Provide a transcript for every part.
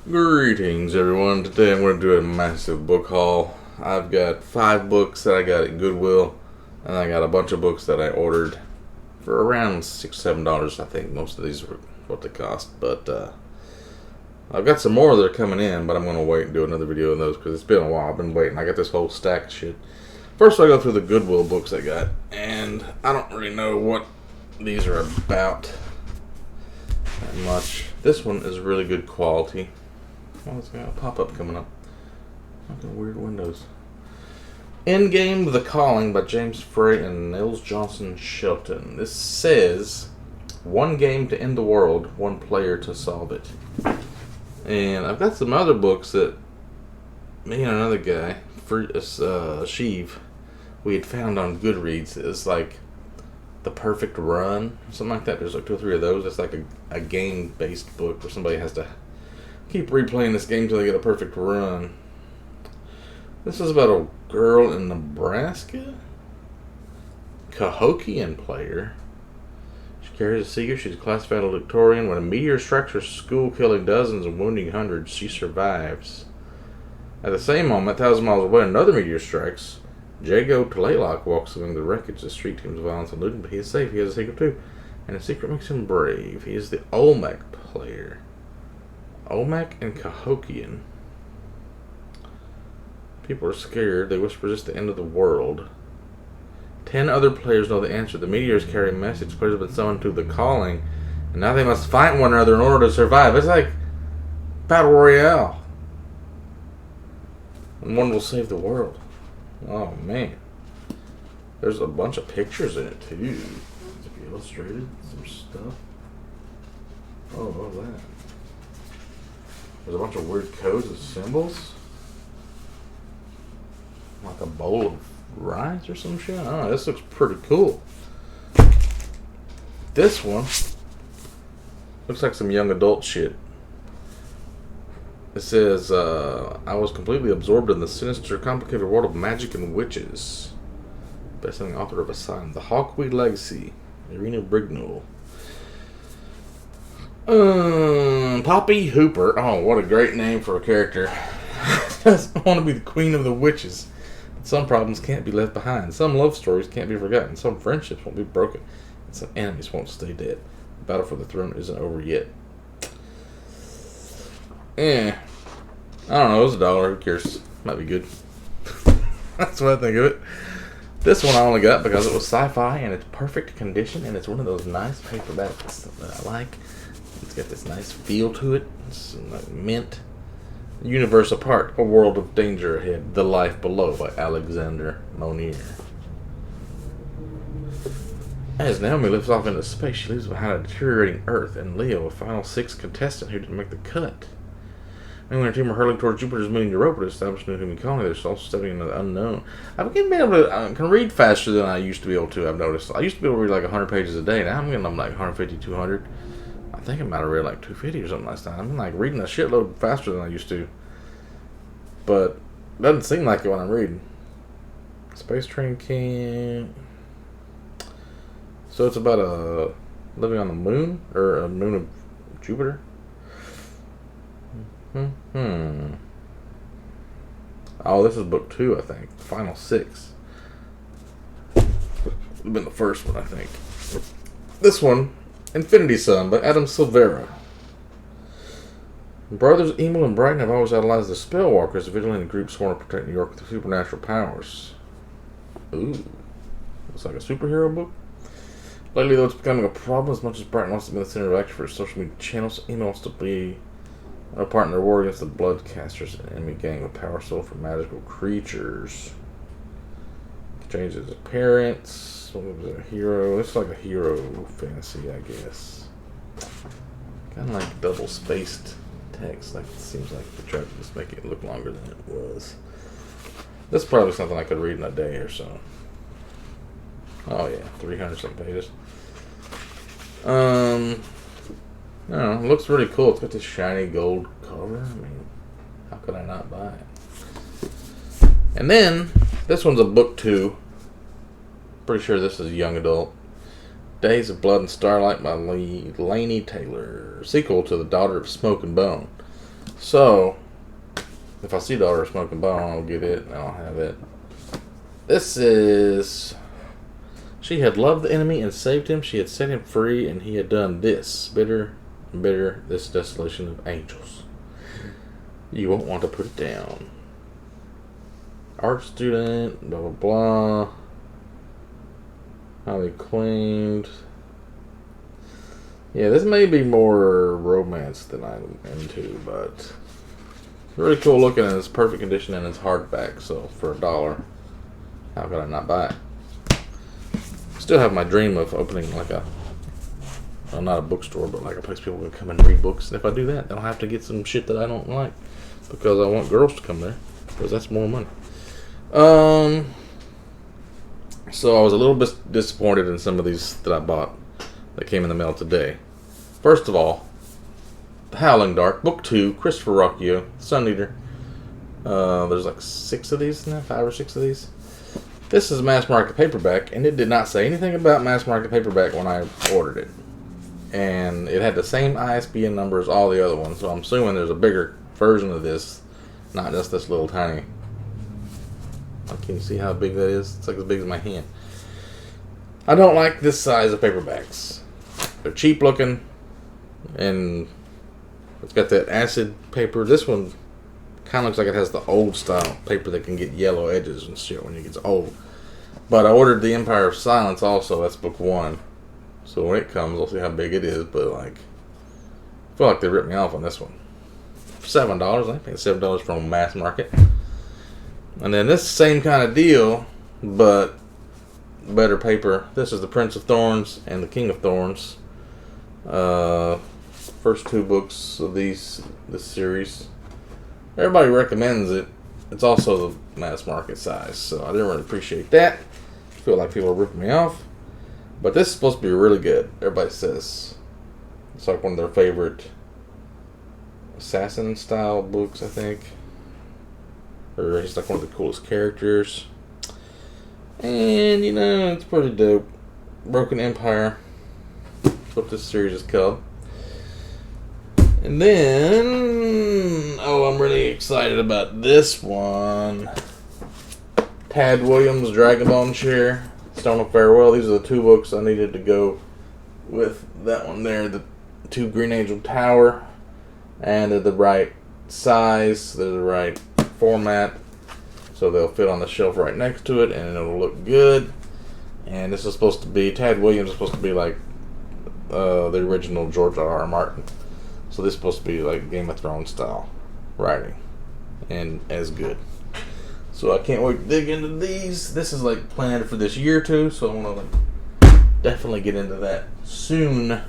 Greetings everyone, today I'm going to do a massive book haul. I've got 5 books that I got at Goodwill, and I got a bunch of books that I ordered for around $6-7. I think most of these were what they cost, but I've got some more that are coming in, but I'm going to wait and do another video on those because it's been a while. I've been waiting. I got this whole stack of shit. First I go through the Goodwill books I got, and I don't really know what these are about that much. This one is really good quality. Oh, it's got a pop-up coming up. Look at weird windows. Endgame The Calling by James Frey and Nils Johnson Shelton. This says, 1 game to end the world, 1 player to solve it. And I've got some other books that me and another guy, Sheev, we had found on Goodreads. It's like The Perfect Run, something like that. There's like 2 or 3 of those. It's like a game-based book where somebody has to keep replaying this game till they get a perfect run. This is about a girl in Nebraska. Cahokian player. She carries a secret. She's a class valedictorian. When a meteor strikes her school, killing dozens and wounding hundreds, she survives. At the same moment, 1,000 miles away, another meteor strikes. Jago Tlaylock walks among the wreckage. The street team's violence and looting, but he is safe. He has a secret too. And the secret makes him brave. He is the Olmec player. Olmec and Cahokian. People are scared. They whisper it's the end of the world. 10 other players know the answer. The meteors carry a message. Players have been summoned to the calling, and now they must fight one another in order to survive. It's like Battle Royale. And one will save the world. Oh, man. There's a bunch of pictures in it, too. It's illustrated. Some stuff. Oh, what was that? There's a bunch of weird codes and symbols. Like a bowl of rice or some shit. I don't know. This looks pretty cool. This one looks like some young adult shit. It says, I was completely absorbed in the sinister, complicated world of magic and witches. Best-selling author of Asylum. The Hawkweed Legacy. Irina Brignall. Poppy Hooper. Oh, what a great name for a character. I want to be the queen of the witches. But some problems can't be left behind. Some love stories can't be forgotten. Some friendships won't be broken. And some enemies won't stay dead. The battle for the throne isn't over yet. I don't know. It was $1. Who cares? Might be good. That's what I think of it. This one I only got because it was sci-fi and it's perfect condition and it's one of those nice paperbacks that I like. It's got this nice feel to it. It's like mint. Universe Apart, A World of Danger Ahead, The Life Below by Alexander Monier. As Naomi lifts off into space, she leaves behind a deteriorating Earth and Leo, a final 6 contestant who didn't make the cut. Naomi and her team are hurtling towards Jupiter's moon Europa to establish a new human colony. They're also stepping into the unknown. I've been able to I can read faster than I used to be able to, I've noticed. I used to be able to read like 100 pages a day. Now I'm getting like 150, 200. I think I might have read like 250 or something last time. I'm like reading a shitload faster than I used to. But it doesn't seem like it when I'm reading. Space Train Camp. So it's about living on the moon? Or a moon of Jupiter? Oh, this is book 2, I think. The final 6. It's been the first one, I think. This one, Infinity Sun by Adam Silvera. Brothers Emil and Brighton have always idolized the Spellwalkers, a vigilante group sworn to protect New York with supernatural powers. Ooh. Looks like a superhero book. Lately, though, it's becoming a problem as much as Brighton wants to be the center of action for his social media channels. Emil wants to be a part in their war against the Bloodcasters, an enemy gang with power sold for magical creatures. Changes his appearance. What was it, a hero? It's like a hero fantasy, I guess. Kind of like double-spaced text. Like it seems like they tried to just make it look longer than it was. This is probably something I could read in a day or so. Oh yeah, 300-some pages. I don't know, it looks really cool. It's got this shiny gold cover. I mean, how could I not buy it? And then, this one's a book 2. Pretty sure this is young adult. Days of Blood and Starlight by Lainey Taylor. Sequel to The Daughter of Smoke and Bone. So, if I see Daughter of Smoke and Bone, I'll get it. I don't have it. This is... She had loved the enemy and saved him. She had set him free, and he had done this. Bitter, bitter, this desolation of angels. You won't want to put it down. Art student, blah, blah, blah. Highly claimed. Yeah, this may be more romance than I'm into, but really cool looking, and it's perfect condition, and it's hardback, so for $1, how could I not buy it? Still have my dream of opening like a, well, not a bookstore, but like a place people can come and read books. And if I do that, then I'll have to get some shit that I don't like, because I want girls to come there, because that's more money. So I was a little bit disappointed in some of these that I bought that came in the mail today. First of all, The Howling Dark, Book 2, Christopher Rocchio, Sun Eater. There's like 6 of these now, 5 or 6 of these. This is mass market paperback, and it did not say anything about mass market paperback when I ordered it. And it had the same ISBN number as all the other ones, so I'm assuming there's a bigger version of this, not just this little tiny. Can you see how big that is? It's like as big as my hand. I don't like this size of paperbacks. They're cheap looking, and it's got that acid paper. This one kind of looks like it has the old style paper that can get yellow edges and shit when it gets old. But I ordered The Empire of Silence also. That's book 1. So when it comes, I'll see how big it is. But like, I feel like they ripped me off on this one. $7. I paid $7 from mass market. And then this same kind of deal, but better paper. This is The Prince of Thorns and The King of Thorns. First 2 books of this series. Everybody recommends it. It's also the mass market size, so I didn't really appreciate that. I feel like people are ripping me off. But this is supposed to be really good. Everybody says it's like one of their favorite assassin style books, I think. Or he's like one of the coolest characters. And, you know, it's pretty dope. Broken Empire. That's what this series is called. And then, oh, I'm really excited about this one. Tad Williams, Dragonbone Chair, Stone of Farewell. These are the 2 books I needed to go with that one there. The 2 Green Angel Tower. And they're the right size. They're the right format, so they'll fit on the shelf right next to it, and it'll look good. And this is supposed to be, Tad Williams is supposed to be like the original George R.R. Martin, so this is supposed to be like Game of Thrones style writing, and as good. So I can't wait to dig into these. This is like planned for this year too, so I want to like definitely get into that soon.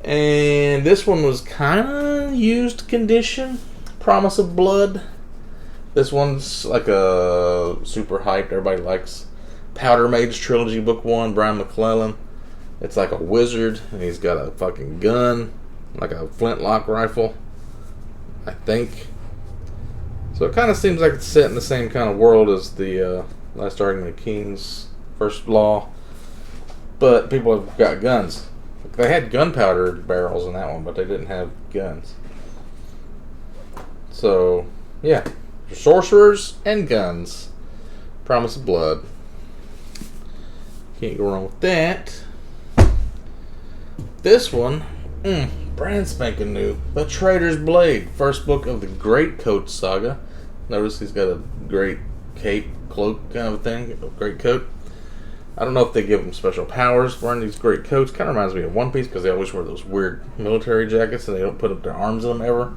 And this one was kind of used condition. Promise of Blood. This one's like a super hyped. Everybody likes Powder Mage Trilogy Book 1, Brian McClellan. It's like a wizard, and he's got a fucking gun, like a flintlock rifle, I think. So it kind of seems like it's set in the same kind of world as the Last Argument of Kings, First Law, but people have got guns. They had gunpowder barrels in that one, but they didn't have guns. So, yeah. Sorcerers and guns. Promise of Blood. Can't go wrong with that. This one, brand spanking new. The Traitor's Blade. First book of the Great Coat Saga. Notice he's got a great cape, cloak kind of a thing. A great coat. I don't know if they give them special powers for wearing these great coats. Kind of reminds me of One Piece, because they always wear those weird military jackets and they don't put up their arms in them ever.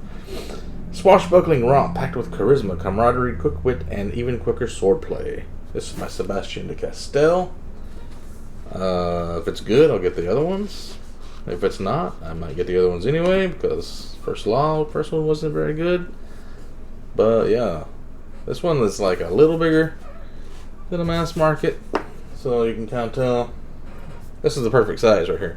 Swashbuckling romp packed with charisma, camaraderie, quick wit, and even quicker swordplay. This is my Sebastian de Castell. If it's good, I'll get the other ones. If it's not, I might get the other ones anyway, because first one wasn't very good. But yeah, this one is like a little bigger than a mass market, so you can kind of tell. This is the perfect size right here.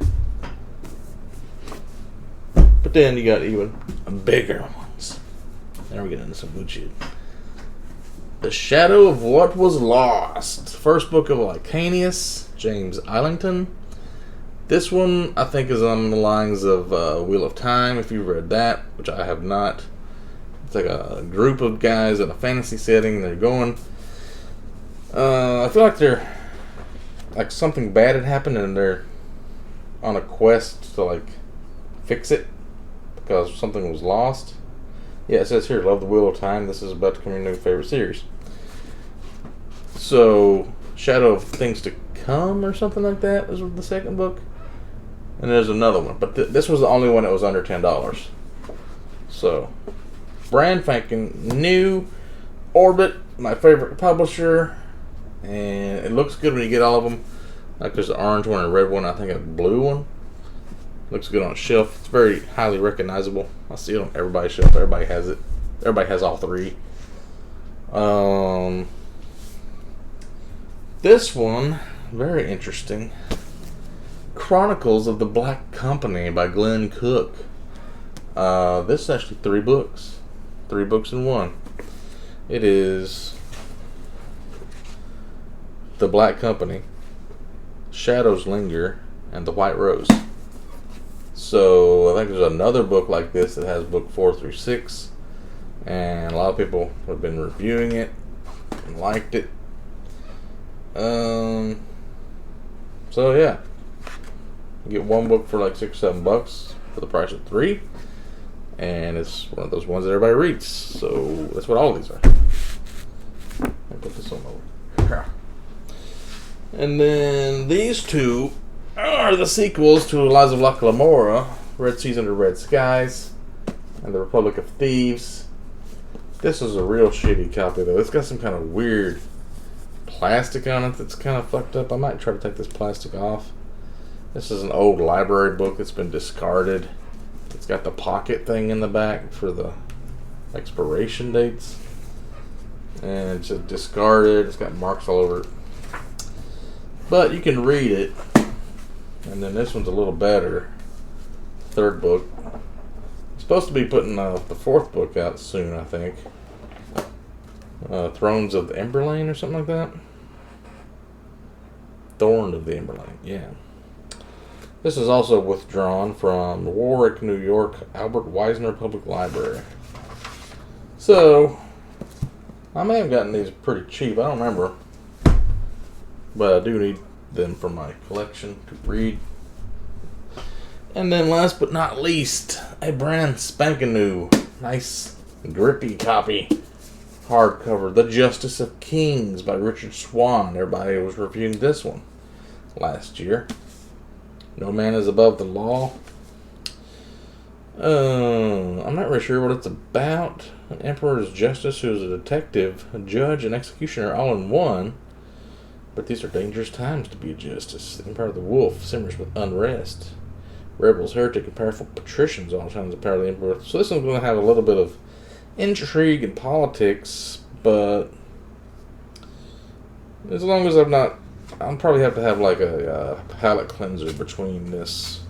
But then you got even bigger ones. Now we're getting into some good shit. The Shadow of What Was Lost. First book of Licanius, James Islington. This one, I think, is on the lines of Wheel of Time, if you've read that, which I have not. It's like a group of guys in a fantasy setting. They're going. I feel like they're like something bad had happened, and they're on a quest to like fix it because something was lost. Yeah, it says here, love the Wheel of Time. This is about to become your new favorite series. So, Shadow of Things to Come or something like that is the second book. And there's another one. But this was the only one that was under $10. So, brand spanking new. Orbit, my favorite publisher. And it looks good when you get all of them. Like there's an orange one, a red one, I think a blue one. Looks good on a shelf. It's very highly recognizable. I see it on everybody's shelf. Everybody has it. Everybody has all three. This one, very interesting. Chronicles of the Black Company by Glenn Cook. This is actually 3 books. 3 books in one. It is The Black Company, Shadows Linger, and The White Rose. So I think there's another book like this that has book 4 through 6, and a lot of people have been reviewing it and liked it. So yeah, you get one book for like $6 or $7 for the price of 3, and it's one of those ones that everybody reads. So that's what all of these are. I'll put this on over. And then these 2 are the sequels to Lies of Locke Lamora, Red Seas Under Red Skies, and The Republic of Thieves. This is a real shitty copy though. It's got some kind of weird plastic on it that's kind of fucked up. I might try to take this plastic off. This is an old library book that's been discarded. It's got the pocket thing in the back for the expiration dates. And it's just discarded. It's got marks all over it. But you can read it. And then this one's a little better. 3rd book. It's supposed to be putting the 4th book out soon, I think. Thrones of the Emberlane or something like that. Thorns of the Emberlane, yeah. This is also withdrawn from Warwick, New York, Albert Weisner Public Library. So, I may have gotten these pretty cheap, I don't remember. But I do need them for my collection to read. And then last but not least, a brand spanking new, nice, grippy copy. Hardcover, The Justice of Kings by Richard Swan. Everybody was reviewing this one last year. No man is above the law. I'm not really sure what it's about. An emperor's justice who is a detective, a judge, and executioner all in one. But these are dangerous times to be a justice. The empire of the wolf simmers with unrest. Rebels, heretic, and powerful patricians all times the power of the emperor. So this one's going to have a little bit of intrigue and politics, but as long as I'll probably have to have like a palate cleanser between this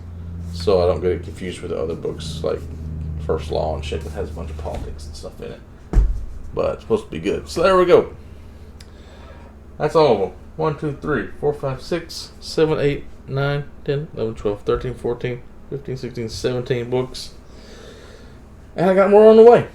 so I don't get it confused with the other books like First Law and shit that has a bunch of politics and stuff in it. But it's supposed to be good. So there we go. That's all of them. 1, 2, 3, 4, 5, 6, 7, 8, 9, 10, 11, 12, 13, 14, 15, 16, 17 books. And I got more on the way.